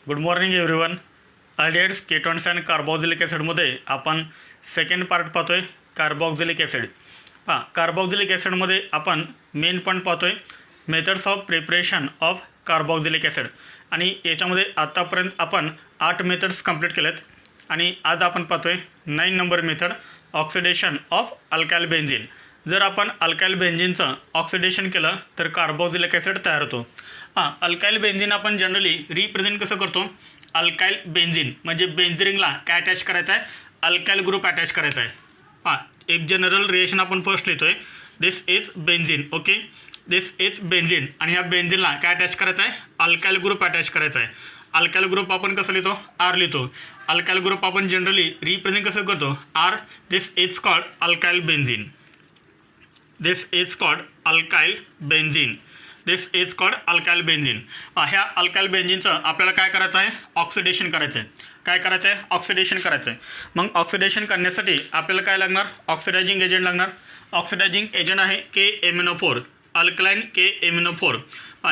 Good morning everyone. Aldehydes, ketones and carboxylic ॲसिडमध्ये आपण second part पाहतोय, कार्बॉक्झिलिक ॲसिड. कार्बॉक्झिलिक ॲसिडमध्ये आपण मेन पॉईंट पाहतोय methods of preparation of carboxylic acid. आणि याच्यामध्ये आतापर्यंत आपण 8 मेथड्स कंप्लीट केलेत आणि आज आपण पाहतोय 9 number method, oxidation of alkyl benzene. जर आपण अल्काइल बेन्झीनचं ऑक्सिडेशन केलं तर कार्बॉक्झिलिक ॲसिड तयार होतो. अल्काइल बेन्झीन आपण जनरली रिप्रेझेंट कसं करतो? अल्काइल बेन्झीन म्हणजे बेन्झिनला काय अटॅच करायचं आहे? अल्काइल ग्रुप अटॅच करायचा आहे. एक जनरल रिएक्शन आपण फर्स्ट लिहितोय, this is benzene. Okay, this is benzene. आणि ह्या बेन्झिनला काय अटॅच करायचं आहे? अल्काइल ग्रुप अटॅच करायचा आहे. अल्काइल ग्रुप आपण कसं लिहितो? आर लिहितो. अल्काइल ग्रुप आपण जनरली रिप्रेझेंट कसं करतो? R. This is called alkyl benzene. This is called alkyl benzene. This is called alkyl benzene. ह्या अल्काइल बेन्झीनचं आपल्याला काय करायचं आहे? ऑक्सिडेशन करायचं आहे. काय करायचं आहे? ऑक्सिडेशन करायचं आहे. मग ऑक्सिडेशन करण्यासाठी आपल्याला काय लागणार? ऑक्सिडायझिंग एजंट लागणार. ऑक्सिडायझिंग एजंट आहे KMnO4, अल्कलाइन KMnO4.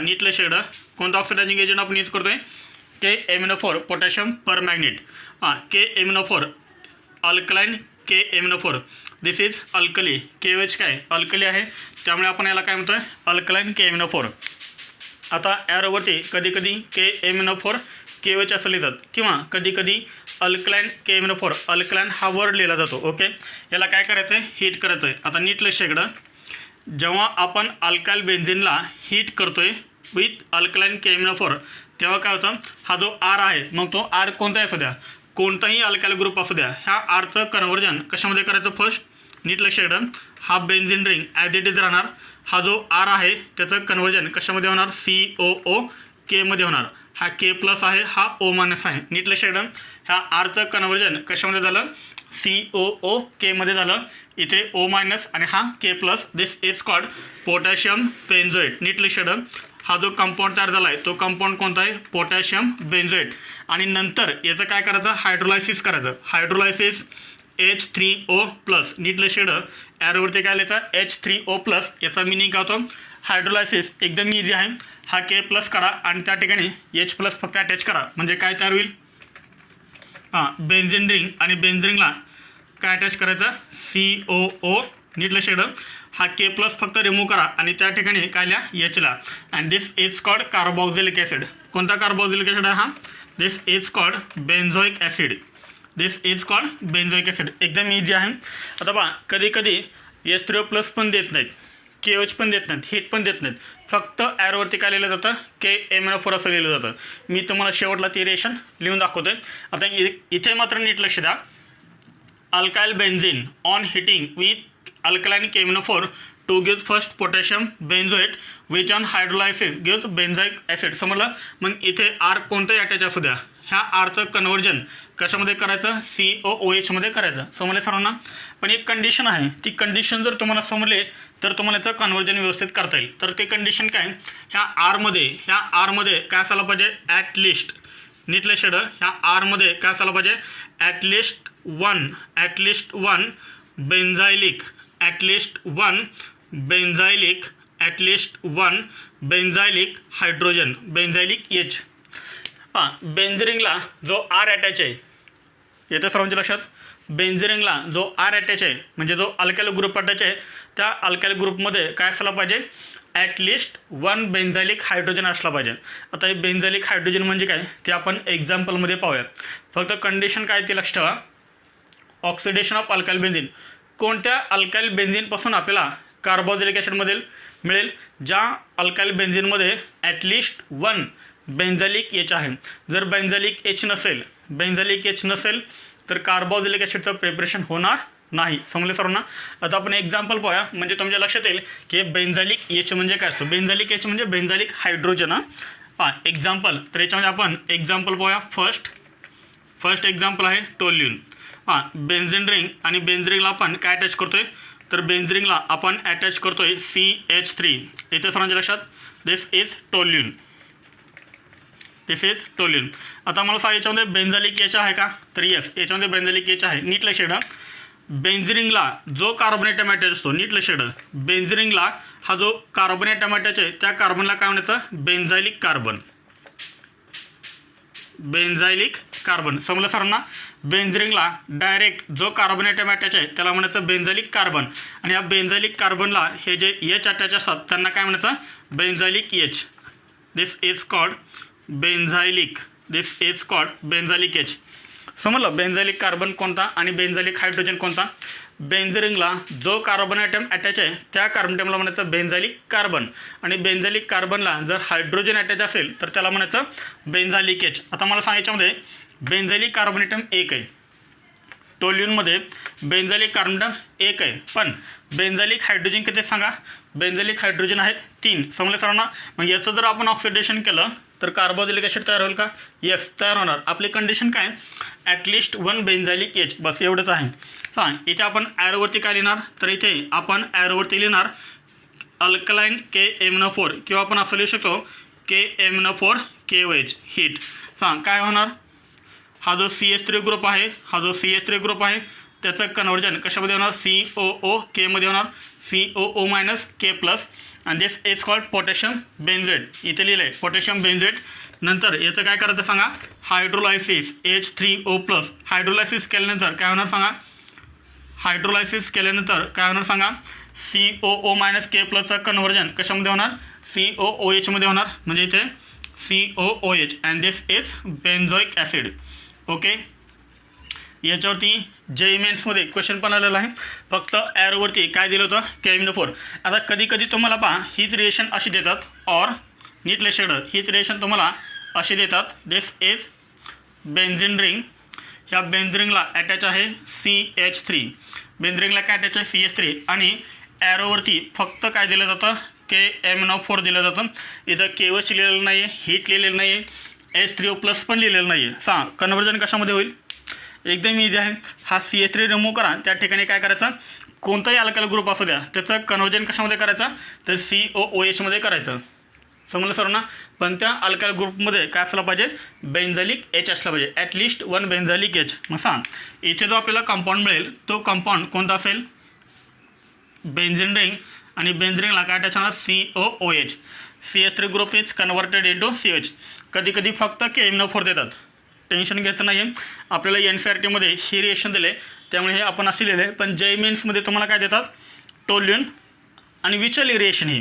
नीट लक्षात, कोणता ऑक्सिडायझिंग एजंट आपण यूज करतोय? KMnO4, potassium permanganate. KMnO4, alkaline KMnO4. This is alkali. KOH काय? अल्कली आहे, त्यामुळे आपण याला काय म्हणतोय? Alkaline KMnO4. आता यावरती कधीकधी KMnO4 KOH असं लिहितात किंवा कधीकधी अल्कलाइन KMnO4, अल्कलाइन हा वर्ड लिहिला जातो. ओके, याला काय करायचं आहे? हीट करायचं आहे. आता नीट लक्ष इकडं, जेव्हा आपण अल्काइल बेन्झीनला हीट करतोय विथ अल्कलाइन KMnO4 तेव्हा काय होतं? हा जो आर आहे, मग तो आर कोणताही असू द्या, कोणताही अल्काइल ग्रुप असू द्या, ह्या आरचं कन्व्हर्जन कशामध्ये करायचं? फर्स्ट नीट लक्ष इकडं, हा benzene ring as it is राहणार. हा जो आर आहे त्याचं कन्व्हर्जन कशामध्ये होणार? COOK मध्ये होणार. हा K+ आहे, हा O- आहे. नीट लक्ष इकडं, ह्या आरचं कन्व्हर्जन कशामध्ये झालं? COOK मध्ये झालं. इथे O- आणि हा K+. This is called potassium benzoate. नीट लक्ष इकडं, हा जो कंपाऊंड तयार झाला आहे तो कंपाऊंड कोणता आहे? Potassium benzoate. आणि नंतर याचं काय करायचं? हायड्रोलायसिस करायचं. Hydrolysis H3O+. नीट लक्ष इकडं, ॲरोवरती काय लिहायचं? H3O+. याचा मिनिंग काय होतं? हायड्रोलायसिस एकदम इझी आहे. हा K+ करा आणि त्या ठिकाणी H+ फक्त अटॅच करा, म्हणजे काय तयार होईल? Benzene ring. आणि बेन्झीन रिंगला काय अटॅच करायचं? COO. नीट लक्ष इकडं, हा K+ फक्त रिमूव्ह करा आणि त्या ठिकाणी काय लिहा? H ला. And this is called carboxylic acid. कोणता कार्बॉक्झिलिक ॲसिड आहे हा? This is called benzoic acid. This is called benzoic acid. एकदम इझी आहे. आता पहा, कधी कधी H3O+ पण देत नाहीत, KOH पण देत नाहीत, हीट पण देत नाहीत. फक्त ॲरोवरती काय लिहिलं जातं? KMnO4 असं लिहिलं जातं. मी तुम्हाला शेवटला ती रिएक्शन लिहून दाखवतोय. आता इथे मात्र नीट लक्ष द्या, alkyl benzene on heating with alkaline KMnO4 to give first potassium benzoate which on hydrolysis give benzoic acid. समजलं? मग इथे आर कोणताही अटॅच असू द्या, ह्या आरचं कन्व्हर्जन कशामध्ये करायचं? COOH मध्ये करायचं. समजले सर्वांना? पण एक कंडिशन आहे, ती कंडिशन जर तुम्हाला समजले तर तुम्हाला याचं कन्व्हर्जन व्यवस्थित करता येईल. तर ते कंडिशन काय? ह्या आरमध्ये काय असायला पाहिजे? ॲटलिस्ट. नीट लक्ष द्या, ह्या आरमध्ये काय असायला पाहिजे? At least one benzylic, at least one benzylic hydrogen, benzylic H. बेन्झिरिंगला जो आर अटॅच आहे, येतं सर्वांच्या लक्षात? बेन्झिरिंगला जो आर अटॅच आहे म्हणजे जो अल्काइल ग्रुप अटॅच आहे, त्या अल्काइल ग्रुपमध्ये काय असला पाहिजे? ॲटलिस्ट वन बेन्झायलिक हायड्रोजन असला पाहिजे. आता हे बेन्झायलिक हायड्रोजन म्हणजे काय ते आपण एक्झाम्पलमध्ये पाहूया. फक्त कंडिशन काय ते लक्ष ठेवा. Oxidation of alkyl benzene. कोणत्या अल्काइल बेन्झीनपासून आपल्याला कार्बोक्सिलिक ॲसिडमध्ये मिळेल? ज्या अल्काइल बेन्झीनमध्ये ॲटलिस्ट वन बेन्झायलिक H आहे. जर बेन्झायलिक H नसेल तर कार्बोक्सिलिक ॲसिडचं प्रिपरेशन होणार नाही. समजले सर्वांना? आता आपण एक्झाम्पल पाहूया, म्हणजे तुमच्या लक्षात येईल की बेन्झायलिक H म्हणजे काय असतो. बेन्झायलिक H म्हणजे बेन्झायलिक हायड्रोजन. एक्झाम्पल, तर याच्यामध्ये आपण एक्झाम्पल पाहूया. फर्स्ट एक्झाम्पल आहे टोल्यून. बेन्झीन रिंग आणि बेन्झीन रिंगला आपण काय अटॅच करतोय? तर बेन्झीन रिंगला आपण अटॅच करतोय CH3. इथे सर्वांच्या लक्षात, दिस इज टोल्यून. आता मला सांगा, याच्यामध्ये बेन्झायलिक H आहे का? तर येस, याच्यामध्ये बेन्झायलिक H आहे. नीट लक्ष द्या, बेन्झिरिंगला जो कार्बन ॲटम अटॅच असतो, नीट लक्ष द्या, बेन्झिरिंगला हा जो कार्बन ॲटम अटॅच आहे त्या कार्बनला काय म्हणायचं? बेन्झायलिक कार्बन. बेन्झायलिक कार्बन. समजलं सर्वांना. बेन्झिनला डायरेक्ट जो कार्बन ॲटम अटॅच आहे त्याला म्हणायचं बेन्झायलिक कार्बन. आणि या बेन्झायलिक कार्बनला हे जे एच अटॅच असतात त्यांना काय म्हणायचं benzylic H. This is called benzylic. This is called benzylic H. समजलं. बेन्झायलिक कार्बन कोणता आणि बेन्झायलिक हायड्रोजन कोणता. बेन्झिनला जो कार्बन ॲटम अटॅच आहे त्या कार्बन ॲटमला म्हणायचं बेन्झायलिक कार्बन. आणि बेन्झायलिक कार्बनला जर हायड्रोजन अटॅच असेल तर त्याला म्हणायचं बेन्झायलिक एच. आता मला सांगायच्यामध्ये बेन्झायलिक कार्बन ॲटम एक आहे. टोल्यूनमध्ये बेन्झायलिक कार्बन ॲटम एक आहे. पण बेन्झायलिक हायड्रोजन किती सांगा. बेन्झायलिक हायड्रोजन आहेत 3. समजलं सर्वांना. मग याचं जर आपण ऑक्सिडेशन केलं तर कार्बोक्सिलिक ॲसिड तयार होईल का. येस तयार होणार. आपली कंडिशन काय ॲटलिस्ट 1 बेन्झायलिक एच. बस एवढंच आहे. सांग इथे आपण ॲरोवरती काय लिहिणार तर इथे आपण ॲरोवरती लिहिणार अल्कलाईन KMnO4 किंवा आपण असं लिहू शकतो KMnO4 KOH हीट. सांग काय होणार. हा जो CH3 ग्रुप आहे हा जो CH3 ग्रुप आहे त्याचं कन्वर्जन कशामध्ये होणार COO Kमध्ये होणार COO मायनस K प्लस. आणि दिस इज कॉल्ड पोटॅशियम बेन्झेट. इथे लिहिलं आहे पोटॅशियम बेन्झेट. नंतर याचं काय करायचं सांगा हायड्रोलायसिस H3O प्लस. हायड्रोलायसिस केल्यानंतर काय होणार सांगा. हायड्रोलायसिस केल्यानंतर काय होणार सांगा COO मायनस K प्लसचं कन्वर्जन कशामध्ये होणार COOH मध्ये होणार. म्हणजे इथे COOH and this is benzoic acid. Okay. याच्यावरती JEE मेन्समध्ये क्वेश्चन पण आलेला आहे. फक्त ॲरोवरती काय दिलं होतं KMnO4. आता कधी कधी तुम्हाला पहा हीच रिएक्शन अशी देतात और नीट लक्षात हीच रिएक्शन तुम्हाला अशी देतात. दिस इज बेन्झिन रिंग. ह्या बेन्झिन रिंगला अटॅच आहे CH3. बेन्झिन रिंगला काय अटॅच आहे CH3 आणि ॲरोवरती फक्त काय दिलं जातं KMnO4 दिलं जातं. इथं KOH लिहिलेलं नाही आहे हीट लिहिलेलं नाही आहे H3O प्लस पण लिहिलेलं नाही आहे. सांग कन्वर्जन कशामध्ये होईल. एकदम इझी आहे. हा CH3 रिमूव्ह करा. त्या ठिकाणी काय करायचं कोणताही अल्काइल ग्रुप असू द्या त्याचं कन्वर्जन कशामध्ये करायचं तर COOH मध्ये करायचं. समजलं सर्वांना. पण त्या अल्काइल ग्रुपमध्ये काय असलं पाहिजे बेन्झायलिक एच असला पाहिजे. At least 1 benzylic H. मग सांग इथे जो आपल्याला कंपाऊंड मिळेल तो कंपाऊंड कोणता असेल बेन्झिन रिंग. आणि बेन्झिन रिंगला काय अटॅच होणार COOH. CH3 group is converted into CH. कधी कधी फक्त KMnO4 देतात. टेन्शन घ्यायचं नाही आहे. आपल्याला NCERTमध्ये ही रिएक्शन दिले त्यामुळे हे आपण असे लिहिले. पण JEE मेन्समध्ये तुम्हाला काय देतात टोल्यून आणि विचली रिएक्शन ही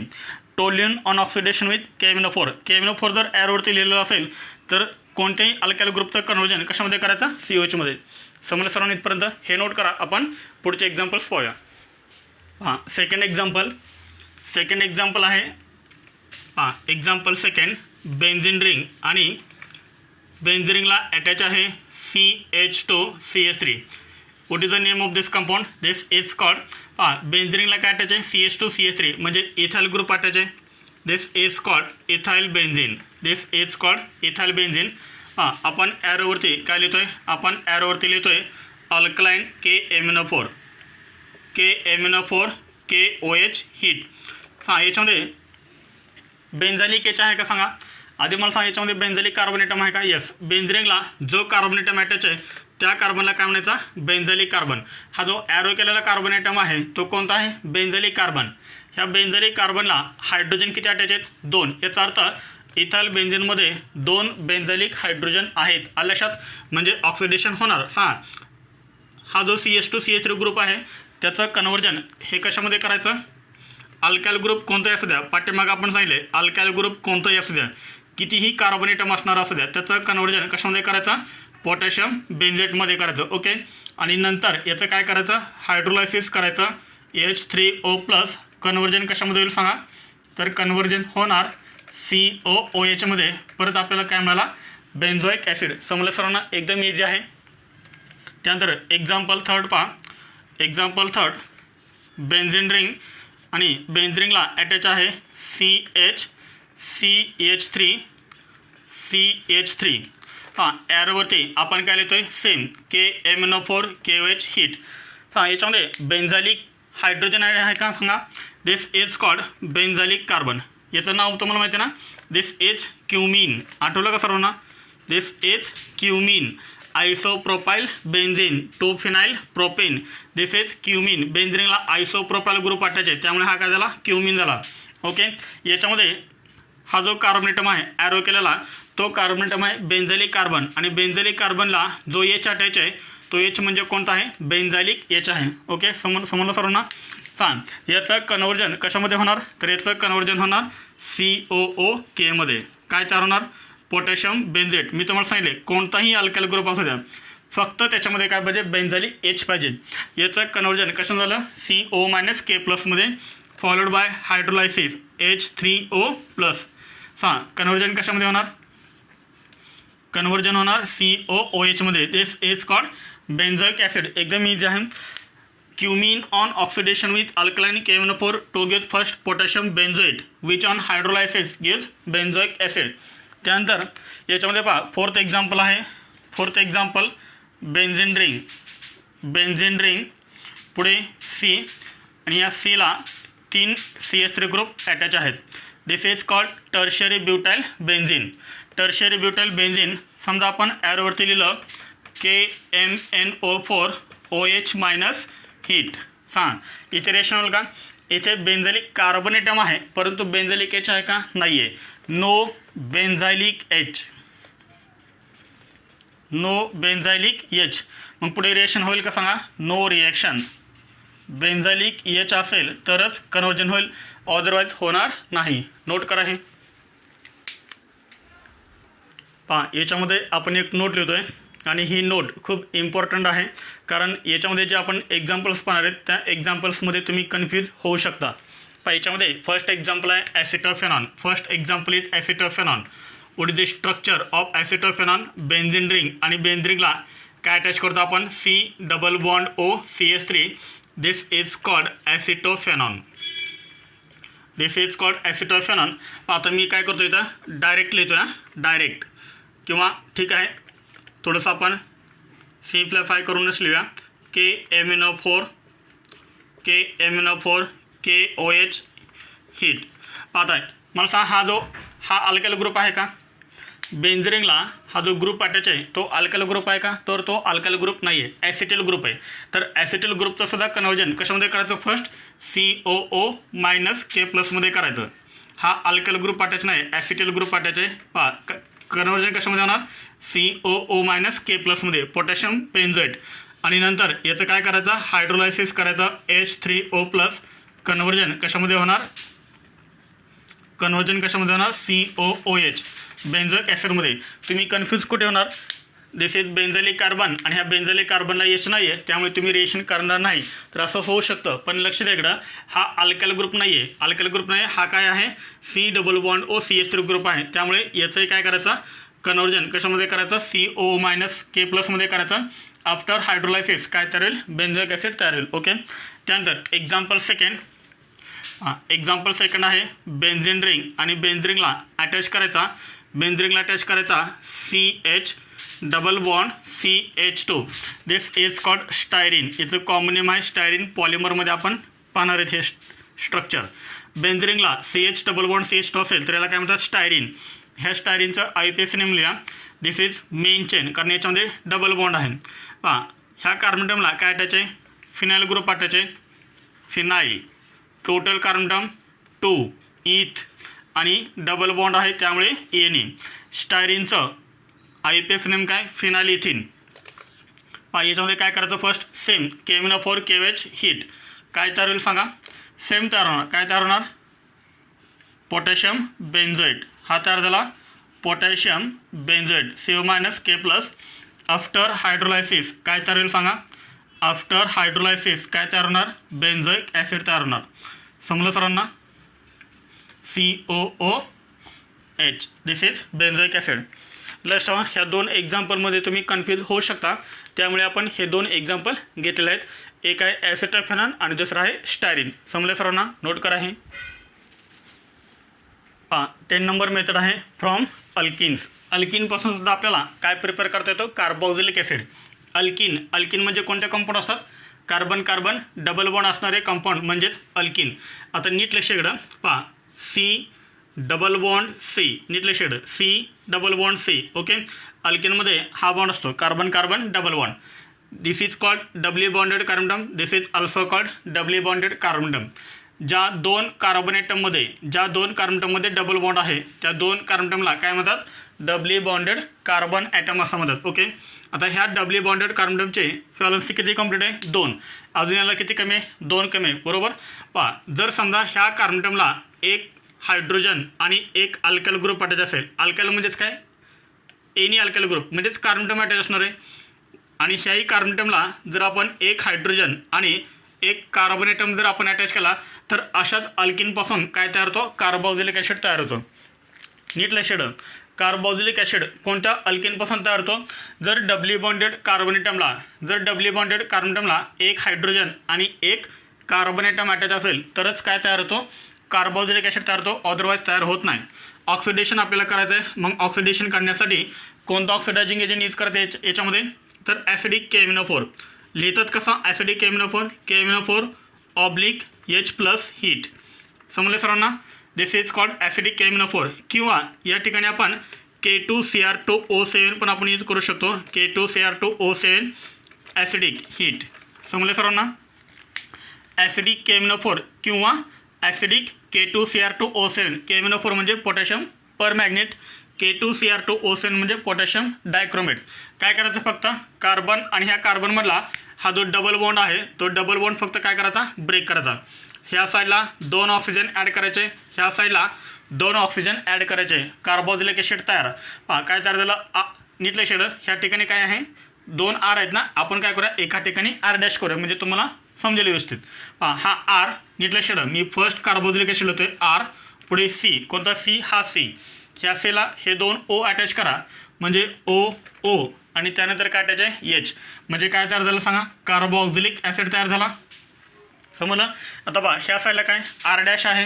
toluene on oxidation with KMnO4. KMnO4 जर ॲरोवरती लिहिलेलं असेल तर कोणत्याही अल्काइल ग्रुपचं कन्वर्जन कशामध्ये करायचं COH मध्ये. समजलं सर्वांनी इथपर्यंत. हे नोट करा. आपण पुढचे एक्झाम्पल्स पाहूया. हां सेकंड एक्झाम्पल आहे. हां एक्झाम्पल सेकंड बेन्झिन रिंग आणि बेन्झिन रिंगला अटॅच आहे CH2CH3. What is the name of this compound. This is called benzene रिंगला काय अटॅच आहे CH2CH3 म्हणजे इथाइल ग्रुप अटॅच आहे. This is called ethyl benzene. This is called ethyl benzene. आपण ॲरोवरती काय लिहितोय आपण ॲरोवरती लिहितोय अल्कलाईन KMnO4 KOH हीट. याच्यामध्ये बेन्झायलिक एच आहे का सांगा. आधी मला सांगा याच्यामध्ये बेन्झायलिक कार्बन ॲटम आहे का. येस. बेन्झिन रिंगला जो कार्बन ॲटम अटॅच आहे त्या कार्बनला काय म्हणायचा बेन्झायलिक कार्बन. हा जो ॲरो केलेला कार्बन ॲटम आहे तो कोणता आहे बेन्झायलिक कार्बन. ह्या बेन्झायलिक कार्बनला हायड्रोजन किती अटॅच आहेत 2. याचा अर्थ इथाइल बेन्झिनमध्ये 2 बेन्झायलिक हायड्रोजन आहेत. लक्षात म्हणजे ऑक्सिडेशन होणार. सांगा हा जो CH2CH3 ग्रुप आहे त्याचं कन्वर्जन हे कशामध्ये करायचं अल्काइल ग्रुप कोणताही असू द्या. पाठीमागं आपण सांगितले अल्काइल ग्रुप कोणताही असू द्या कितीही कार्बन ॲटम असणार असू द्या त्याचं कन्वर्जन कशामध्ये करायचं पोटॅशियम बेन्झेटमध्ये करायचं. ओके. आणि नंतर याचं काय करायचं हायड्रोलायसिस करायचं H3O प्लस. कन्वर्जन कशामध्ये होईल सांगा तर कन्वर्जन होणार COOH मध्ये. परत आपल्याला काय मिळाला बेन्झोइक ॲसिड. समजलं सर्वांना. एकदम इझी आहे. त्यानंतर एक्झाम्पल थर्ड पहा. एक्झाम्पल थर्ड बेन्झिन रिंग आणि बेन्झिन रिंगला अटॅच आहे CH3 ॲरोवरती आपण काय लिहितोय सेम KMnO4 KOH हीट. याच्यामध्ये बेन्झायलिक हायड्रोजन आहे का सांगा. This is called benzylic carbon. याचं नाव तुम्हाला माहिती आहे ना. This is cumene. आठवलं का सर्वांना. This is cumene. Isopropyl benzene 2 phenyl propane. This is cumene. Benzene रिंगला आयसोप्रोपाइल ग्रुप अटॅच आहे त्यामुळे हा काय झाला क्युमीन झाला. ओके. याच्यामध्ये हा जो कार्बन ॲटम आहे ॲरो केलेला तो कार्बन ॲटम आहे बेंझाइलिक कार्बन आणि बेंझाइलिक कार्बनला जो एच अटॅच आहे तो एच म्हणजे कोणता आहे बेंझाइलिक एच आहे. ओके समजलं सर्वांना. सांग याचं कन्वर्जन कशामध्ये होणार तर याचं कन्वर्जन होणार COOK मध्ये. काय तयार होणार पोटॅशियम बेंझेट. मी तुम्हाला सांगितले कोणताही अल्काइल ग्रुप असू द्या फक्त त्याच्यामध्ये काय पाहिजे बेंझाइलिक एच पाहिजे. याचं कन्वर्जन कशानं झालं CO- मध्ये फॉलोड बाय हायड्रोलायसिस H3O+. सांग कन्वर्जन कशामध्ये होणार कन्वर्जन होणार COOH मध्ये. This is called benzoic acid. एकदम इझी आहे. Cumene on oxidation with alkaline KMnO4 to give first potassium benzoate which on hydrolysis give benzoic acid. त्यानंतर याच्यामध्ये पहा फोर्थ एक्झाम्पल आहे. फोर्थ एक्झाम्पल बेन्झीन रिंग पुढे C आणि या Cला 3 CH3 ग्रुप अटॅच आहेत. This is called tertiary butyl benzene. Tertiary butyl benzene समजा आपण ॲरोवरती लिहिलं KMnO4 OH- हीट. सांग इथे रेशन होईल का इथे बेंझाइलिक कार्बन ॲटम आहे परंतु बेंझाइलिक एच आहे का नाही आहे. No benzylic H. मग पुढे रिएक्शन होईल का सांगा नो रिएक्शन. बेंझाइलिक एच असेल तरच कन्वर्जन होईल अदरवाईज होणार नाही. नोट करा हे. पहा याच्यामध्ये आपण एक नोट लिहितो आहे आणि ही नोट खूप इम्पॉर्टंट आहे कारण याच्यामध्ये जे आपण एक्झाम्पल्स पाहणार आहेत त्या एक्झाम्पल्समध्ये तुम्ही कन्फ्यूज होऊ शकता. पहा याच्यामध्ये फर्स्ट एक्झाम्पल आहे acetophenone. First example is acetophenone. What is the structure of acetophenone benzene ring आणि बेन्झीन रिंगला काय अटॅच करतो आपण C+O CH3. This is called acetophenone. आता मी काय करतो इथं डायरेक्ट लिहितो डायरेक्ट किंवा ठीक आहे थोडंसं आपण सिम्प्लिफाय करूनच लिहूया KMnO4 KOH हीट. पाहताय मला सांगा हा अल्काइल ग्रुप आहे का बेन्झिनला हा जो ग्रुप अटॅच आहे तो अल्काइल ग्रुप आहे का तर तो अल्काइल ग्रुप नाही आहे ॲसिटिल ग्रुप आहे. तर ॲसिटिल ग्रुपचं सुद्धा कन्वर्जन कशामध्ये करायचं फर्स्ट COO- मध्ये करायचं. हा अल्काइल ग्रुप अटॅच नाही ॲसिटिल ग्रुप अटॅच आहे. पहा कन्वर्जन कशामध्ये होणार COO- मध्ये पोटॅशियम बेंझोएट आणि नंतर याचं काय करायचं हायड्रोलायसिस करायचं H3O+. कन्वर्जन कशामध्ये होणार COOH बेंझोइक ॲसिडमध्ये. तुम्ही कन्फ्यूज कुठे होणार दिस इज बेंझाइलिक कार्बन आणि ह्या बेंझाइलिक कार्बनला एच नाही आहे त्यामुळे तुम्ही रिएक्शन करणार नाही तर असं होऊ शकतं. पण लक्ष द्या इकडं हा अल्काइल ग्रुप नाही आहे हा काय आहे C+O ग्रुप आहे. त्यामुळे याचंही काय करायचं कन्वर्जन कशामध्ये करायचं COO- मध्ये करायचं. आफ्टर हायड्रोलायसिस काय तयार होईल बेंझोइक ॲसिड तयार होईल. ओके त्यानंतर एक्झाम्पल सेकंड आहे बेन्झीन रिंग आणि बेन्झीन रिंगला अटॅच करायचा CH+CH2. This is called styrene. याचं कॉमन नेम आहे स्टायरीन. पॉलिमरमध्ये आपण पाहणार आहेत हे स्ट्रक्चर. बेन्झीन रिंगला CH+CH2 असेल तर याला काय म्हणतात स्टायरीन. ह्या स्टायरीनचं IUPAC नेम लिहा. दिस इज मेन चेन कारण याच्यामध्ये डबल बॉन्ड आहे. पहा ह्या कार्बन ॲटमला काय अटॅच आहे फिनाइल ग्रुप अटॅच आहे फिनाइल. टोटल कार्बन ॲटम 2 इथ आणि डबल बॉन्ड आहे त्यामुळे Na. स्टायरीनचं IUPAC नेम काय फिनाइल इथिन. पहा याच्यामध्ये काय करायचं first sem KMnO4 KOH heat. काय तयार होईल सांगा सेम तयार होणार. काय तयार होणार पोटॅशियम बेंझोएट. हा तयार झाला पोटॅशियम बेंझोएट CO- आफ्टर हायड्रोलायसिस काय तयार होईल सांगा आफ्टर हायड्रोलायसिस काय तयार होणार बेंझोइक ॲसिड तयार होणार. समजलं सर्वांना COOH. This is benzoic acid. लक्ष ठेवा ह्या दोन एक्झाम्पलमध्ये तुम्ही कन्फ्यूज होऊ शकता त्यामुळे आपण हे दोन एक्झाम्पल घेतलेले आहेत. एक आहे ॲसिटोफेनॉन आणि दुसरा आहे स्टायरीन. समजलं सर्वांना नोट करा हे. 10 नंबर मेथड आहे फ्रॉम अल्किन्स. अल्किनपासून सुद्धा आपल्याला काय प्रिपेअर करता येतो कार्बोक्सिलिक ॲसिड. अल्किन म्हणजे कोणते कंपाऊंड असतात कार्बन डबल बॉन्ड असणारे कंपाऊंड म्हणजेच अल्किन. आता नीट लक्ष इकडं पहा C डबल बॉन्ड C नीट लक्ष इकडं C. ओके अल्किनमध्ये हा बॉन्ड असतो carbon double bond. This is called doubly bonded carbon atom. This is also called doubly bonded carbon atom. ज्या दोन कार्बन ॲटममध्ये डबल बॉन्ड आहे त्या दोन कार्बन ॲटमला काय म्हणतात डबली बॉन्डेड कार्बन ॲटम असं म्हणतात. ओके, आता ह्या डबली बॉन्डेड कार्बन ॲटमचे व्हॅलन्सी किती कंप्लीट आहे 2, अजून याला किती कमी आहे 2 कमी आहे बरोबर. पहा जर समजा ह्या कार्बन ॲटमला एक हायड्रोजन आणि एक अल्काइल ग्रुप अटॅच असेल, अल्काइल म्हणजेच काय एनी अल्काइल ग्रुप म्हणजेच कार्बन ॲटम अटॅच असणार आहे, आणि ह्याही कार्बन ॲटमला जर आपण एक हायड्रोजन आणि एक कार्बन ॲटम जर आपण अटॅच केला तर अशाच अल्किनपासून काय तयार होतो कार्बोक्सिलिक ॲसिड तयार होतो. नीट लक्षात ठेवा, कार्बोक्सिलिक ॲसिड कोणत्या अल्किनपासून तयार होतो, जर डबली बॉन्डेड कार्बन ॲटमला एक हायड्रोजन आणि एक कार्बन ॲटम अटॅच असेल तरच काय तयार होतो कार्बोक्सिलिक ॲसिड तयार होतो, अदरवाईज तयार होत नाही. ऑक्सिडेशन आपल्याला करायचं आहे, मग ऑक्सिडेशन करण्यासाठी कोणतं ऑक्सिडायझिंग एजंट यूज करते याच्यामध्ये, तर ॲसिडिक KMnO4. लिहितात कसा acidic KMnO4 oblique H+ heat. समजले सर्वांना, this is called acidic KMnO4. किंवा या ठिकाणी आपण K2Cr2O7 पण आपण यूज करू शकतो, K2Cr2O7 ॲसिडिक हीट. समजले सर्वांना, ॲसिडिक KMnO4 किंवा ॲसिडिक K2Cr2O7. KMnO4 म्हणजे पोटॅशियम परमॅग्नेट, K2Cr2O7 म्हणजे पोटॅशियम डायक्रोमेट. काय करायचं फक्त कार्बन आणि ह्या कार्बनमधला हा जो डबल बॉन्ड आहे तो डबल बॉन्ड फक्त काय करायचा ब्रेक करायचा. ह्या साईडला 2 ऑक्सिजन ॲड करायचे, ह्या साईडला 2 ऑक्सिजन ॲड करायचे, कार्बोक्सिलिक ॲसिड तयार. काय तयार झालं नीट लक्षात ठेवा, ह्या ठिकाणी काय आहे 2 R आहेत ना, आपण काय करूया एका ठिकाणी R' करूया म्हणजे तुम्हाला समजेल व्यवस्थित. हा R नीट लक्षात ठेवा, मी फर्स्ट कार्बोक्सिलिक ॲसिड होतोय R, पुढे C, कोणता C, हा C. ह्या Cला हे 2 O अटॅच करा म्हणजे O आणि त्यानंतर काय अटॅच आहे H, म्हणजे काय तयार झालं सांगा कार्बोक्सिलिक ॲसिड तयार झाला. समजलं. आता बघा ह्या साईडला काय R' आहे,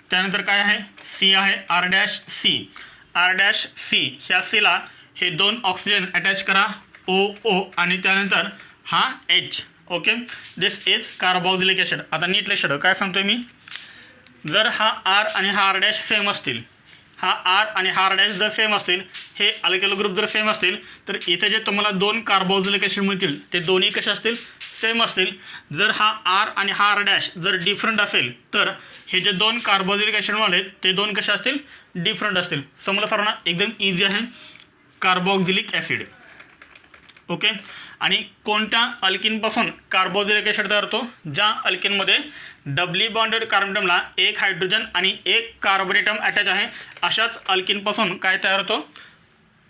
त्यानंतर काय आहे C आहे, R'(C). ह्या Cला हे 2 ऑक्सिजन अटॅच करा O आणि त्यानंतर हा H. Okay, this is carboxylic acid. आता नीट लक्षात ठेवा काय सांगतोय मी, जर हा R आणि हा R' सेम असतील, हा R आणि हा R' जर सेम असतील, हे अल्काइल ग्रुप जर सेम असतील तर इथे जे तुम्हाला 2 कार्बोक्सिलिक ॲसिड मिळतील ते दोन्ही कसे असतील सेम असतील. जर हा R आणि हा R' जर डिफरंट असेल तर हे जे 2 कार्बोक्सिलिक ॲसिड मिळाले ते 2 कसे असतील डिफरंट असतील. समजलं सर्वांना, एकदम इझी आहे कार्बोक्सिलिक ॲसिड. ओके, आणि कोणत्या अल्किनपासून कार्बोक्सिलिक ॲसिड तयार होतो, ज्या अल्किनमध्ये डबली बॉन्डेड कार्बन ॲटमला एक हायड्रोजन आणि एक कार्बन ॲटम अटॅच आहे, अशाच अल्किनपासून काय तयार होतो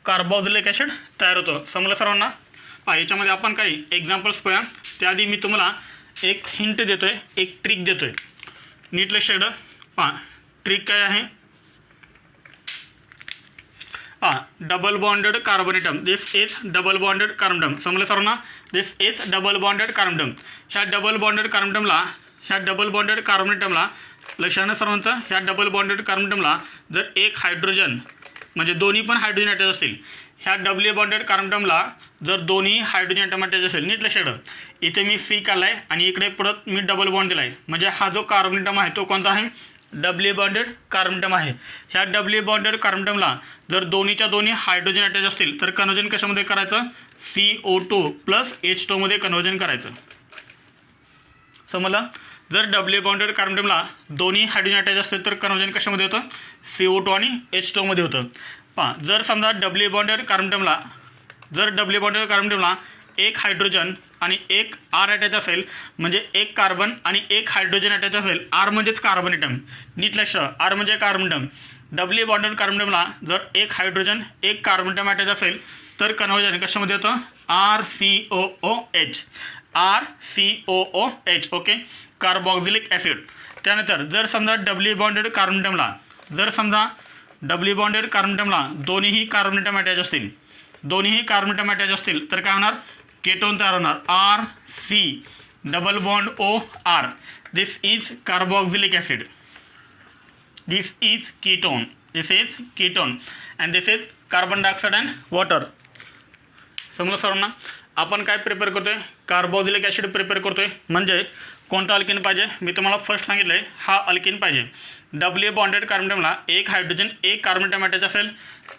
कार्बोक्सिलिक ॲसिड तयार होतो. समजलं सर्वांना. याच्यामध्ये आपण काही एक्झाम्पल्स पाहूया, त्याआधी मी तुम्हाला एक हिंट देतोय, एक ट्रिक देतोय. नीट लक्षात ठेवा. पहा ट्रिक काय आहे, double bonded carbon atom, this is double bonded carbon atom. समजलं सर्वांना, this is double bonded carbon atom. ह्या डबल बॉन्डेड कार्बन ॲटमला लक्षात सर्वांचा, ह्या डबल बॉन्डेड कार्बन ॲटमला जर एक हायड्रोजन म्हणजे दोन्ही पण हायड्रोजन अटॅच असतील, ह्या डबली बॉन्डेड कार्बन ॲटमला जर दोन्ही हायड्रोजन ॲटम अटॅच असेल, नीट लक्षात ठेवा, इथे मी C काढला आहे आणि इकडे परत मी डबल बॉन्ड दिला आहे, म्हणजे हा जो कार्बन ॲटम आहे तो कोणता आहे डबली बॉन्डेड कार्बन ॲटम आहे. ह्या डबली बॉन्डेड कार्बन ॲटमला जर दोन्हीच्या दोन्ही हायड्रोजन अटॅच असतील तर कन्वर्जन कशामध्ये करायचं CO2 + H2 मध्ये कन्वर्जन करायचं. समजलं. जर डबली बॉन्डेड कार्बन ॲटमला दोन्ही हायड्रोजन अटॅच असतील तर कन्वर्जन कशामध्ये होतं CO2 आणि H2 मध्ये होतं. पहा जर समजा डबली बॉन्डेड कार्बन ॲटमला एक हायड्रोजन आणि एक R अटॅच असेल, म्हणजे एक कार्बन आणि एक हायड्रोजन अटॅच असेल, R म्हणजेच कार्बन ॲटम. नीट लक्षात, R म्हणजे carbon atom. Doubly bonded carbon ॲटमला जर एक हायड्रोजन एक कार्बन ॲटम अटॅच असेल तर कन्वर्जन कशामध्ये होतं RCOOH. Okay, carboxylic acid. त्यानंतर जर समजा डबली बॉन्डेड कार्बन ॲटमला दोन्हीही कार्बन ॲटम अटॅच असतील, तर काय होणार केटोन तयार होणार RC double bond OR. This is carboxylic acid. This is ketone and this is carbon dioxide and water. समजलं सर्वांना. आपण काय प्रिपेअर करतोय कार्बोक्सिलिक ॲसिड प्रिपेअर करतोय, म्हणजे कोणता अल्किन पाहिजे मी तुम्हाला फर्स्ट सांगितलं आहे, हा अल्किन पाहिजे. डबली बॉन्डेड कार्बन ॲटमला एक हायड्रोजन एक कार्बन ॲटम अटॅच असेल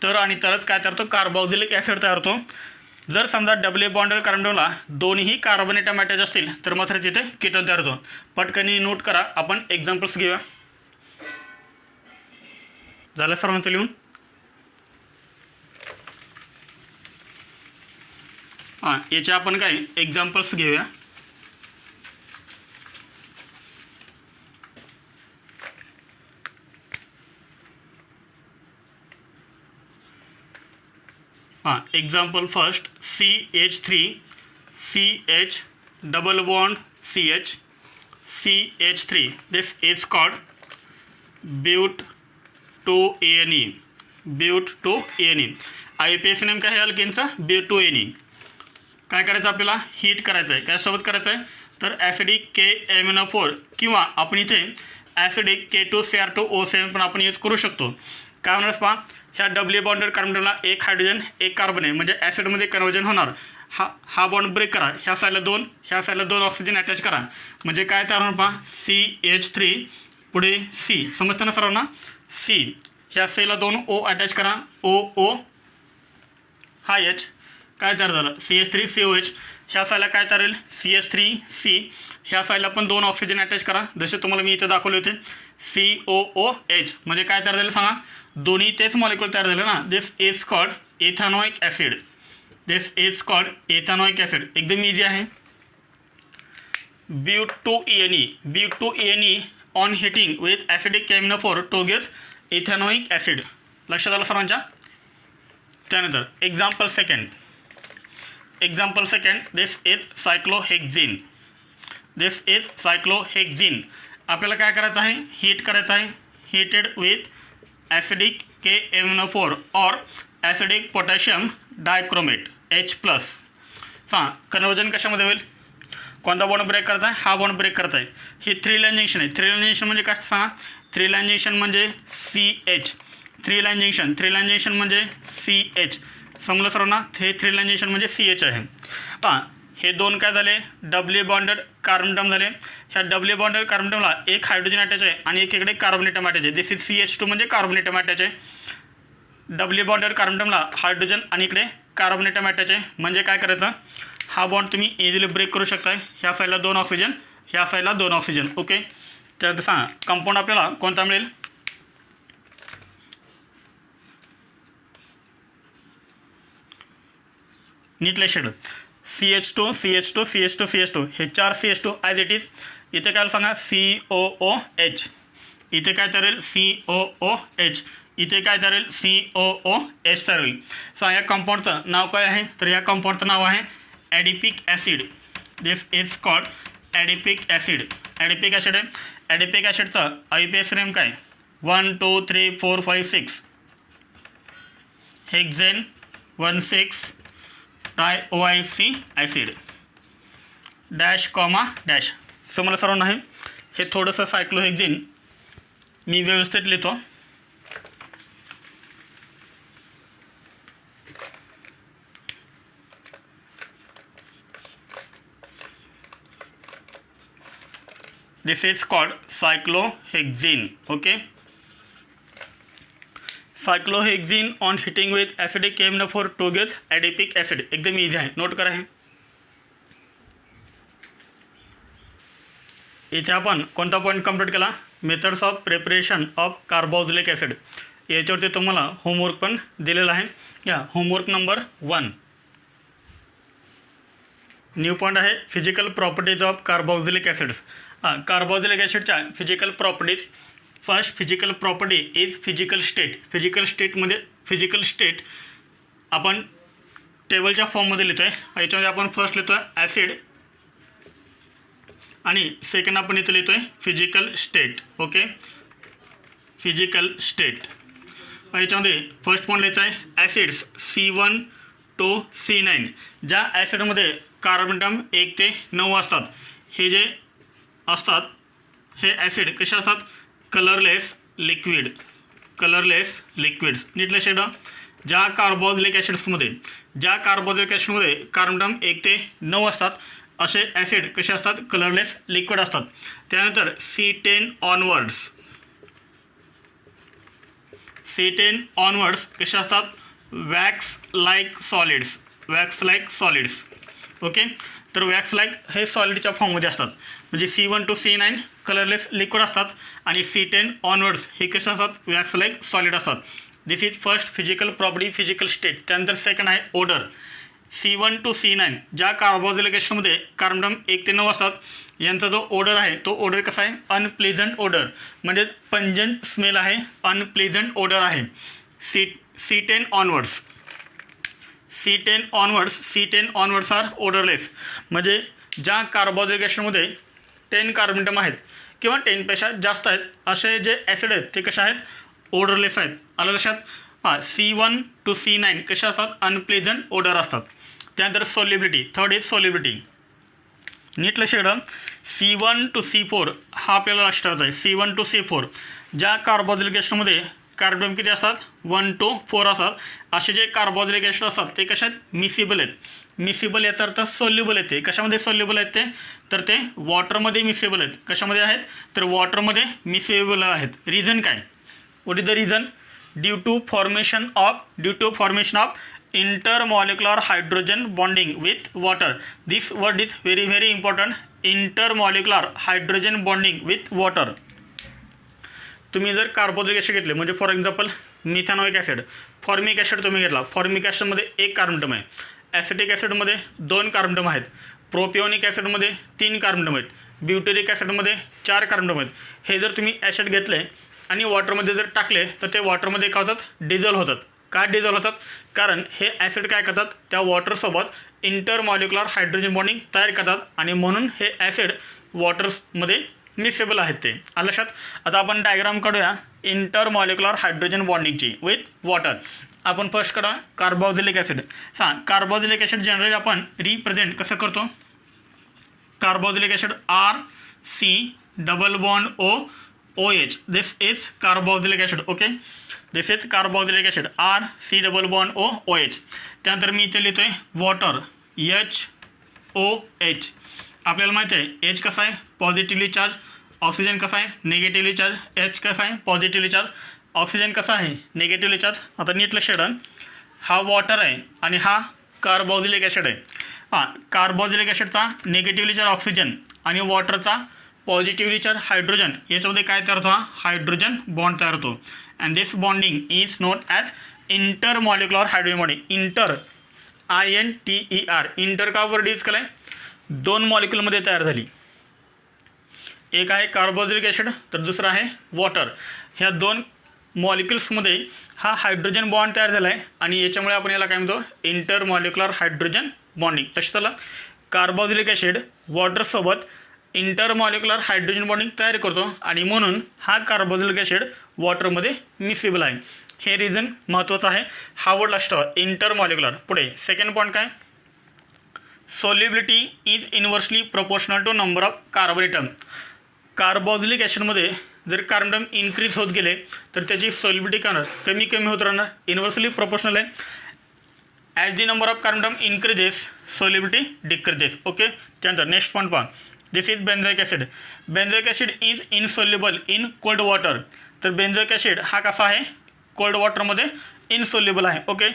तर आणि तरच काय तयार होतो कार्बोक्सिलिक ॲसिड तयार होतो. जर समजा डबली बॉन्डेड कार्बन ॲटमला दोन्ही कार्बन ॲटम अटॅच असतील तर मात्र तिथे कीटोन तयार होतो. पटकनी नोट करा, आपण एक्झाम्पल्स घेऊया. झालं सर्वांचं लिहून. हां, याचे आपण काय एक्झाम्पल्स घेऊया. हां, example first CH3 CH double bond CH3. This is called ब्यूट-2-ane. ब्यूट-2-ane. IUPAC नेम काय आहे अल्केनचा? ब्यूट-2-ane. काय करायचं आपल्याला? हीट करायचं आहे. त्यासोबत करायचं आहे तर ॲसिडिक KMnO4 किंवा आपण इथे ॲसिडिक K2Cr2O7 पण आपण यूज करू शकतो. काय होणार पहा, ह्या डबल बॉन्डेड कार्बनला एक हायड्रोजन एक कार्बन आहे म्हणजे ॲसिडमध्ये कन्वर्जन होणार. हा बॉन्ड ब्रेक करा, ह्या साईडला 2 ह्या साईडला 2 ऑक्सिजन अटॅच करा म्हणजे काय तयार होणार पहा, CH3 पुढे C. समजतं ना सर्वांना? C. ह्या साईडला 2 O अटॅच करा, OO हा H. काय तयार झालं? CH3COH. ह्या साईडला काय तयार होईल? CH3C. ह्या साईडला पण 2 ऑक्सिजन अटॅच करा जसे तुम्हाला मी इथे दाखवले होते, COOH. म्हणजे काय तयार झालं सांगा? दोन्ही तेच मॉलिक्युल तयार झाले ना. This is called ethanoic acid. This is called ethanoic acid. एकदम इझी आहे. ब्यूट-2-ane. ब्यूट-2-ane on heating with acidic KMnO4 to gives ethanoic acid. लक्षात आलं सर्वांच्या? त्यानंतर example second. This is cyclohexene. This is cyclohexene. आपल्याला काय करायचं आहे? हीट करायचं आहे. हीटेड विथ ॲसिडिक KMnO4 और ॲसिडिक पोटॅशियम डायक्रोमेट H+. सांगा कन्वर्जन कशामध्ये होईल? कोणता बॉन्ड ब्रेक करत आहे? हा बॉन्ड ब्रेक करत आहे. हे 3 लाईन जंक्शन आहे. 3 लाईन जंक्शन म्हणजे काय सांगा? 3 लाईन जंक्शन म्हणजे CH. 3 लाईन जंक्शन म्हणजे CH. समजलं सर्वांना? हे 3 लाईन जंक्शन म्हणजे CH आहे. पहा हे 2 काय झाले? डबल बॉन्डेड कार्बन अटॉम झाले. ह्या डबल बॉन्डेड कार्बन अटॉमला एक हायड्रोजन अटॅच आहे आणि एक इकडे कार्बन अटॉम अटॅच आहे. दिस इज CH2 म्हणजे कार्बन अटॉम अटॅच आहे. डबल बॉन्डेड कार्बन अटॉमला हायड्रोजन आणि इकडे कार्बन अटॉम अटॅच आहे म्हणजे काय करायचं? हा बॉन्ड तुम्ही इझिली ब्रेक करू शकताय. ह्या साईडला 2 ऑक्सिजन, ह्या साईडला 2 ऑक्सिजन. ओके. तर सांगा कंपाऊंड आपल्याला कोणता मिळेल? नीट लक्षात ठेवा. CH2 हे 4 CH2 ॲज इट इज. इथे काय सांगा? COOH. इथे काय तयार होईल? COOH. इथे काय तयार होईल? COOH तयार होईल. सांगा या कंपाऊंडचं नाव काय आहे? तर या कंपाऊंडचं नाव आहे adipic acid. This is called adipic acid. Adipic acid आहे. ॲडिपिक ॲसिडचं IUPAC नेम काय? 1 2 3 4 5 6 हेक्झेन 16 डायओआयसी ॲसिड डॅश कॉमा डॅश. समजलं सर्वांना? आहे हे थोडंसं सायक्लोहेक्झिन मी व्यवस्थित लिहितो. This is called cyclohexene. Okay. Cyclohexene on heating with acidic KMnO4 to get adipic acid. एकदम इजी आहे, नोट करा. हे इथे आपण कोणता पॉईंट कंप्लीट केला? Methods of preparation of carboxylic acid. याच्यावरती तुम्हाला होमवर्क पण दिलेला आहे. या होमवर्क नंबर 1. न्यू पॉईंट आहे physical properties of carboxylic acids. Carboxylic ॲसिडच्या physical properties. First physical property is physical state. Physical state आपण टेबलच्या फॉर्ममध्ये लिहितो आहे. याच्यामध्ये आपण फर्स्ट लिहितो आहे ॲसिड आणि सेकंड आपण इथे लिहितो आहे physical state. Okay. Physical state. याच्यामध्ये फर्स्ट पॉईंट लिहायचा आहे ॲसिड्स C1 to C9. ज्या ॲसिडमध्ये कार्बन अटॉम 1 ते 9 असतात, हे जे असतात हे ॲसिड कसे असतात? Colourless liquids. नीट लक्षात ठेवा. ज्या कार्बोक्सिलिक ॲसिड्समध्ये कार्बन अटॉम 1 ते 9 असतात असे ॲसिड कसे असतात? कलरलेस लिक्विड असतात. त्यानंतर C10 ऑनवर्ड्स कसे असतात? Wax like solids. ओके. तर वॅक्स लाईक हे सॉलिडच्या फॉर्ममध्ये असतात. म्हणजे C1 to C9 colourless liquid असतात आणि C10 ऑनवर्ड्स हे कसे असतात? वॅक्स लाईक सॉलिड असतात. This is first physical property, physical state. त्यानंतर सेकंड आहे ओडर. C1 to C9 ज्या कार्बोक्सिलिक ॲसिडमध्ये कार्बन 1 ते 9 असतात, यांचा जो ओडर आहे तो ओडर कसा आहे, अनप्लेझंट ओडर, म्हणजे पंजंट स्मेल आहे, अनप्लेझंट ओडर आहे. C10 onwards, C10 onwards R odourless, म्हणजे ज्या कार्बोक्सिलिक ॲसिडमध्ये 10 कार्बन ॲटम आहेत किंवा 10पेक्षा जास्त आहेत असे जे ॲसिड आहेत ते कसे आहेत, ओडरलेस आहेत. आलं लक्षात. C1 to C9 कशा असतात, अनप्लेझंट ओडर असतात. त्यानंतर सॉल्युबिलिटी, थर्ड इज सॉल्युबिलिटी. नीट लक्षात. C1 to C4 हा आपल्याला लक्षात ठेवायचा आहे. C1 to C4 ज्या कार्बोक्सिलिक ॲसिडमध्ये कार्बन किती असतात, 1 to 4 असतात, असे जे कार्बोक्सिलिक ॲसिड असतात ते कशात, मिसिबल आहेत. मिसिबल याचा अर्थ सोल्युबल आहेत. ते कशामध्ये सोल्युबल आहेत, ते तर ते वॉटरमध्ये मिसिबल आहेत. कशामध्ये आहेत, तर वॉटरमध्ये मिसिबल आहेत. रिझन काय, what is the reason, due to formation of intermolecular hydrogen bonding with water. This word is very very important, intermolecular hydrogen bonding with water. तुम्ही जर कार्बोक्सिलिक ॲसिड घेतले, म्हणजे for example methanoic acid, formic acid तुम्ही घेतला, formic ॲसिडमध्ये 1 carbon आहे, acetic ॲसिडमध्ये 2 carbon आहेत, प्रोपिओनिक ॲसिडमध्ये 3 कार्बन आहेत, ब्युटेरिक ॲसिडमध्ये 4 कार्बन आहेत. हे जर तुम्ही ॲसिड घेतले आणि वॉटरमध्ये जर टाकले तर ते वॉटरमध्ये काय होतात, डिझॉल्व होतात. का डिझॉल्व होतात, कारण हे ॲसिड काय करतात, त्या वॉटरसोबत इंटरमॉलिक्युलर हायड्रोजन बॉन्डिंग तयार करतात आणि म्हणून हे ॲसिड वॉटर्समध्ये मिसेबल आहेत. ते आलं लक्षात. आता आपण डायग्राम काढूया इंटरमॉलिक्युलर हायड्रोजन बॉन्डिंगची विथ वॉटर. आपण फर्स्ट काढा carboxylic acid. Carboxylic acid generally आपण रिप्रेझेंट कसं करतो, carboxylic acid RC≡OH. This is carboxylic acid. Okay, this is carboxylic acid RC≡OH. त्यानंतर मी इथे लिहितोय वॉटर HOH. आपल्याला माहिती आहे H कसा आहे, पॉझिटिव्हली चार्ज, ऑक्सिजन कसा आहे, निगेटिव्हली चार्ज. H कसा आहे, पॉझिटिव्हली चार्ज, ऑक्सिजन कसा आहे, निगेटिव्हली चार्ज. आता नीट लक्षात ठेवा, हा वॉटर आहे आणि हा कार्बोक्सिलिक ॲसिड आहे. कार्बोक्सिलिक ॲसिडचा निगेटिव्हली चार्ज ऑक्सिजन आणि वॉटरचा पॉझिटिव्हली चार्ज हायड्रोजन, याच्यामध्ये काय तयार होतो, हा हायड्रोजन बॉन्ड तयार होतो. And this bonding is non as intermolecular hydrogen bonding. Inter INTER, inter का वर्ड यूज केला आहे, 2 मॉलिक्युलमध्ये तयार झाली. एक आहे कार्बोक्सिलिक ॲसिड तर दुसरा आहे वॉटर. ह्या 2 मॉलिक्युल्समध्ये हा हायड्रोजन बॉन्ड तयार झाला आहे आणि याच्यामुळे आपण याला काय म्हणतो, इंटरमॉलिक्युलर हायड्रोजन बॉन्डिंग. लक्षात आलं. कार्बोक्सिलिक ॲसिड वॉटरसोबत इंटरमॉलिक्युलर हायड्रोजन बॉन्डिंग तयार करतो आणि म्हणून हा कार्बोक्सिलिक ॲसिड वॉटरमध्ये मिसिबल आहे. हे रिझन महत्त्वाचं आहे. हा वर्ड लक्षात ठेवा, इंटरमॉलिक्युलर. पुढे सेकंड पॉईंट काय, solubility is inversely proportional to number of carbon atom. Carboxylic ॲसिडमध्ये जर कार्बन ॲटम इन्क्रीज होत गेले तर त्याची सॉल्युबिलिटी काय कमी कमी होत राहणार, इन्व्हर्सली प्रोपोर्शनल आहे. As the number of carbon atom increases solubility decreases. Okay, त्यानंतर नेक्स्ट पॉईंट पहा, this is benzoic acid. Benzoic acid is insoluble in cold water. तर बेन्झोइक ॲसिड हा कसा आहे, कोल्ड वॉटरमध्ये इनसोल्युबल आहे. ओके,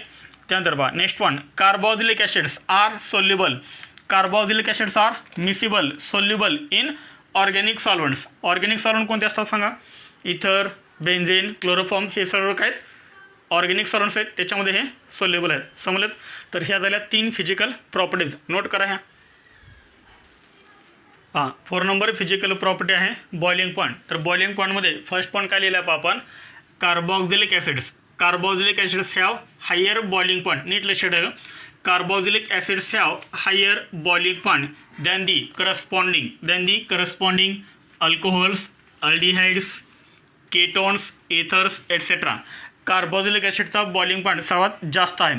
त्यानंतर पहा next point, carboxylic acids are soluble. Carboxylic acids are miscible soluble in organic solvents. Organic solvent कोणते असतात सांगा, इथर, बेन्झीन, क्लोरोफॉर्म, हे सर्व काय ऑर्गॅनिक सॉल्वंट्स आहेत, त्याच्यामध्ये हे सोल्युबल आहेत. समजलं. तर ह्या झाल्या 3 फिजिकल प्रॉपर्टीज, नोट करा ह्या. 4 नंबर फिजिकल प्रॉपर्टी आहे बॉइलिंग पॉईंट. तर बॉइलिंग पॉईंटमध्ये फर्स्ट पॉईंट काय लिहिलं आहे आपण, carboxylic acids. Carboxylic acids have higher boiling point. नीट लक्षात ठेवा, carboxylic acids have higher boiling point than the corresponding alcohols, aldehydes, ketones, ethers etc. Carboxylic ॲसिडचा बॉइलिंग पॉईंट सर्वात जास्त आहे.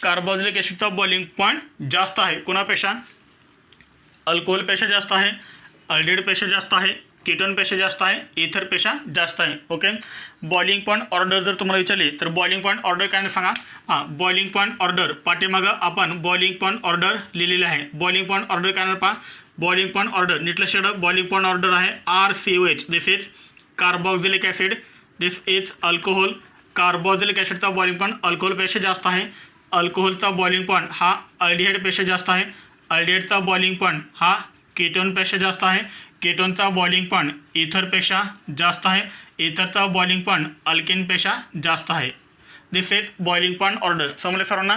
कार्बोक्सिलिक ॲसिडचा बॉइलिंग पॉईंट जास्त आहे कोणापेक्षा, अल्कोहोलपेक्षा जास्त आहे, अल्डिहाइडपेक्षा जास्त आहे, कीटोनपेक्षा जास्त आहे, इथरपेक्षा जास्त आहे. ओके, बॉइलिंग पॉईंट ऑर्डर जर तुम्हाला विचारली तर बॉइलिंग पॉईंट ऑर्डर काय नाही सांगा. बॉइलिंग पॉईंट ऑर्डर पाठीमागं आपण बॉइलिंग पॉईंट ऑर्डर लिहिलेलं आहे. बॉइलिंग पॉईंट ऑर्डर काय नाही पहा, बॉइलिंग पॉईंट ऑर्डर नीट लक्षात ठेवा. बॉइलिंग पॉईंट ऑर्डर आहे RCOH. This is carboxylic acid, this is alcohol. Carboxylic ॲसिडचा बॉइलिंग पॉईंट अल्कोहोलपेक्षा जास्त आहे. अल्कोहोलचा बॉइलिंग पॉईंट हा अल्डिहाइडपेक्षा जास्त आहे. अल्डिहाइडचा बॉइलिंग पॉईंट हा कीटोनपेक्षा जास्त आहे. कीटोनचा बॉइलिंग पॉईंट इथरपेक्षा जास्त आहे. इथरचा बॉइलिंग पॉईंट अल्केनपेक्षा जास्त आहे. This is boiling point order. समजले सर्वांना.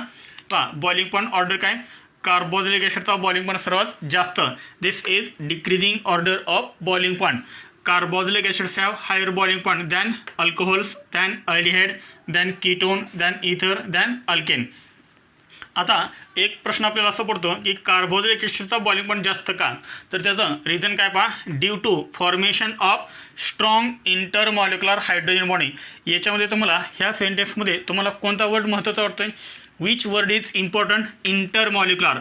पहा बॉइलिंग पॉईंट ऑर्डर काय, कार्बोक्सिलिक ॲसिडचा बॉइलिंग पॉईंट सर्वात जास्त. This is decreasing order of boiling point. Carboxylic acids have higher boiling point than alcohols, than aldehyde, than ketone, than ether, than alkane. आता एक प्रश्न आपल्याला असं पडतो की कार्बोक्सिलिक ॲसिडचा बॉइलिंग पॉईंट जास्त का, तर त्याचं रिझन काय पहा, due to formation of strong intermolecular hydrogen bonding. याच्यामध्ये तुम्हाला ह्या सेंटेन्समध्ये तुम्हाला कोणता वर्ड महत्त्वाचा वाटतोय, which word is important, intermolecular.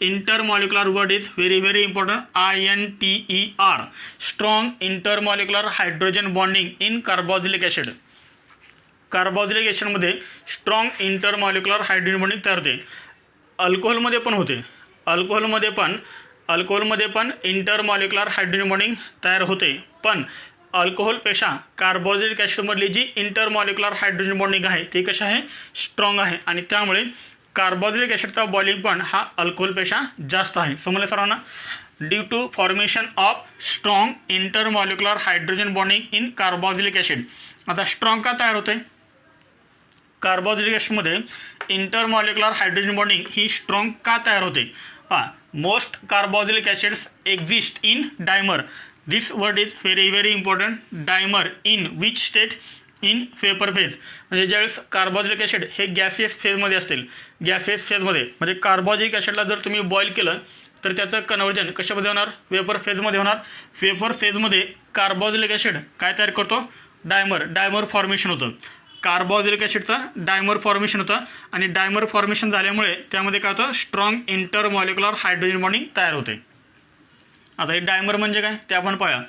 Intermolecular word is very important, INTER, strong intermolecular hydrogen bonding in carboxylic acid. Carboxylic ॲसिडमध्ये स्ट्रॉंग इंटरमॉलिक्युलर हायड्रोजन बॉन्डिंग तयार होते. अल्कोहोलमध्ये पण होते, अल्कोहोलमध्ये पण इंटरमॉलिक्युलर हायड्रोजन बॉन्डिंग तयार होते, पण अल्कोहोलपेक्षा कार्बोक्सिलिक ॲसिडमधली जी इंटरमॉलिक्युलर हायड्रोजन बॉन्डिंग आहे ती कशी आहे, स्ट्रॉंग आहे. आणि त्यामुळे कार्बोक्सिलिक ॲसिडचा बॉइलिंग पॉईंट हा अल्कोहोलपेक्षा जास्त आहे. समजलं सर्वांना. Due to formation of strong intermolecular hydrogen bonding in carboxylic acid. आता स्ट्रॉंग का तयार होते, कार्बोक्सिलिक ॲसिडमध्ये इंटरमॉलिक्युलर हायड्रोजन बॉन्डिंग ही स्ट्रॉंग का तयार होते. Most carboxylic acids exist in dimer. This word is very important. Dimer in which state, in vapour phase. म्हणजे ज्यावेळेस कार्बोक्सिलिक ॲसिड हे गॅसियस फेजमध्ये असतील, गॅसियस फेजमध्ये म्हणजे कार्बोक्सिलिक ॲसिडला जर तुम्ही बॉईल केलं तर त्याचं कन्वर्जन कशामध्ये होणार, वेपर फेजमध्ये होणार. वेपर फेजमध्ये कार्बोक्सिलिक ॲसिड काय तयार करतो, डायमर फॉर्मेशन होतं. कार्बोक्सिलिक ॲसिडचा डायमर फॉर्मेशन होतं आणि डायमर फॉर्मेशन झाल्यामुळे त्यामध्ये काय होतं, स्ट्रॉंग इंटरमॉलिक्युलर हायड्रोजन बॉन्डिंग तयार होते. आता हे डायमर म्हणजे काय ते आपण पाहूया.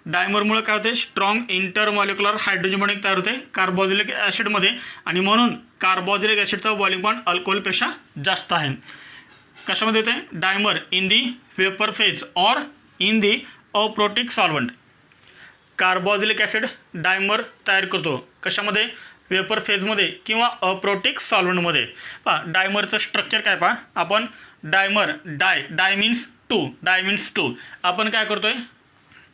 डायमरमुळे काय होते, स्ट्रॉंग इंटरमॉलिक्युलर हायड्रोजन बॉन्डिंग तयार होते कार्बोक्सिलिक ॲसिडमध्ये आणि म्हणून कार्बोक्सिलिक ॲसिडचा बॉइलिंग पॉईंट अल्कोहोलपेक्षा जास्त आहे. कशामध्ये होते, dimer in the vapour phase or in the aprotic solvent. Carboxylic acid dimer तयार करतो कशामध्ये, वेपर फेजमध्ये किंवा अप्रोटिक सॉल्वंटमध्ये. पहा डायमरचं स्ट्रक्चर काय पहा, आपण डायमर डाय मीन्स टू. आपण काय करतोय,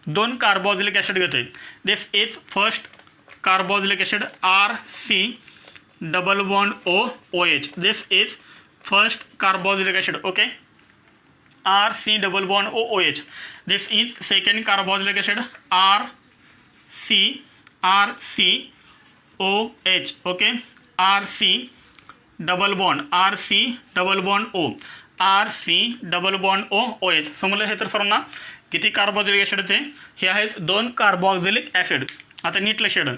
दोन कार्बोक्सिलिक ॲसिड घेतोय. This is first carboxylic acid RC double bond OH. This is first carboxylic acid, okay, RC double bond OH. This is second carboxylic acid RCOH, okay, RC double bond O, RC double bond OH. समजलं हे तर सर्वांना. किती carboxylic acid होते, हे आहेत 2 carboxylic acid. आता नीट लक्षात ठेवा,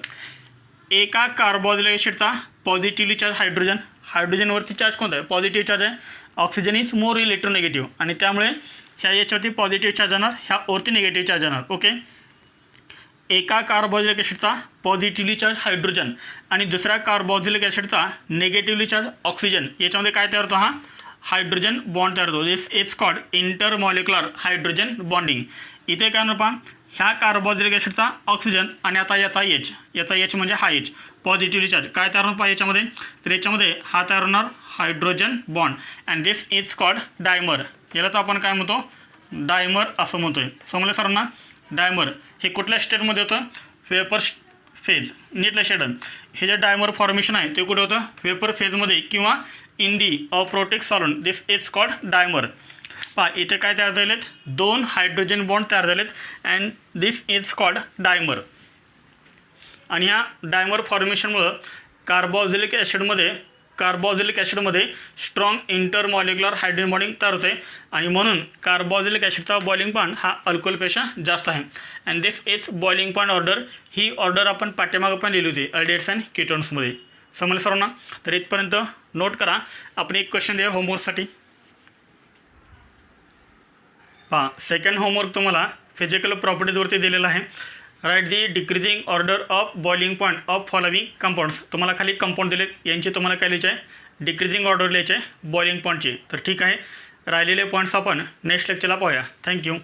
एका कार्बोक्सिलिक ॲसिडचा पॉझिटिव्हली चार्ज हायड्रोजनवरती चार्ज कोणता आहे, पॉझिटिव्ह चार्ज आहे. ऑक्सिजन इज मोर इलेक्ट्रोनेगेटिव्ह आणि त्यामुळे ह्या याच्यावरती पॉझिटिव्ह चार्ज येणार, ह्यावरती निगेटिव्ह चार्ज येणार, ओके. एका कार्बोक्सिलिक ॲसिडचा पॉझिटिव्हली चार्ज हायड्रोजन आणि दुसऱ्या कार्बोक्सिलिक ॲसिडचा निगेटिव्हली चार्ज ऑक्सिजन, याच्यामध्ये काय तयार होतो, हा हायड्रोजन बॉन्ड तयार होतो. This is called intermolecular hydrogen bonding. इथे काय होणार पहा, ह्या कार्बोक्सिलिक ॲसिडचा ऑक्सिजन आणि आता याचा H म्हणजे हा H पॉझिटिव्हली चार्ज काय तयार होणार पहा याच्यामध्ये, तर याच्यामध्ये हा तयार होणार hydrogen bond and this is called dimer. याला तर आपण काय म्हणतो, डायमर असं म्हणतोय. समजलं सर्वांना. डायमर हे कुठल्या स्टेटमध्ये होतं, वेपर फेज. नीट लक्षात ठेवा, हे जे डायमर फॉर्मेशन आहे ते कुठे होतं, वेपर फेजमध्ये किंवा in the aprotic solvent. This is called dimer. पहा इथे काय तयार झालेत, 2 हायड्रोजन बॉन्ड तयार झालेत and this is called dimer. आणि ह्या डायमर फॉर्मेशनमुळं कार्बोक्सिलिक ॲसिडमध्ये स्ट्रॉंग इंटरमॉलिक्युलर हायड्रोजन बॉन्डिंग तयार होते आणि म्हणून कार्बोक्सिलिक ॲसिडचा बॉइलिंग पॉईंट हा अल्कोहोलपेक्षा जास्त आहे. And this is boiling point order. He order आपण पाठ्यमागं पण लिहिली होती अल्डिहाइड्स अँड कीटोन्समध्ये. समजलं सर्वांना. तर इथपर्यंत नोट करा. आपण एक क्वेश्चन द्या होमवर्कसाठी. पहा सेकंड होमवर्क तुम्हाला फिजिकल प्रॉपर्टीजवरती दिलेला आहे. Write the decreasing order of boiling point of following compounds. तुम्हाला खाली कंपाऊंड दिलेत, यांची तुम्हाला काय लिहायचे आहे, डिक्रीजिंग ऑर्डर लिहायचे आहे बॉइलिंग पॉईंटचे. तर ठीक आहे, राहिलेले पॉईंट्स आपण नेक्स्ट लेक्चरला पाहूया. थँक्यू.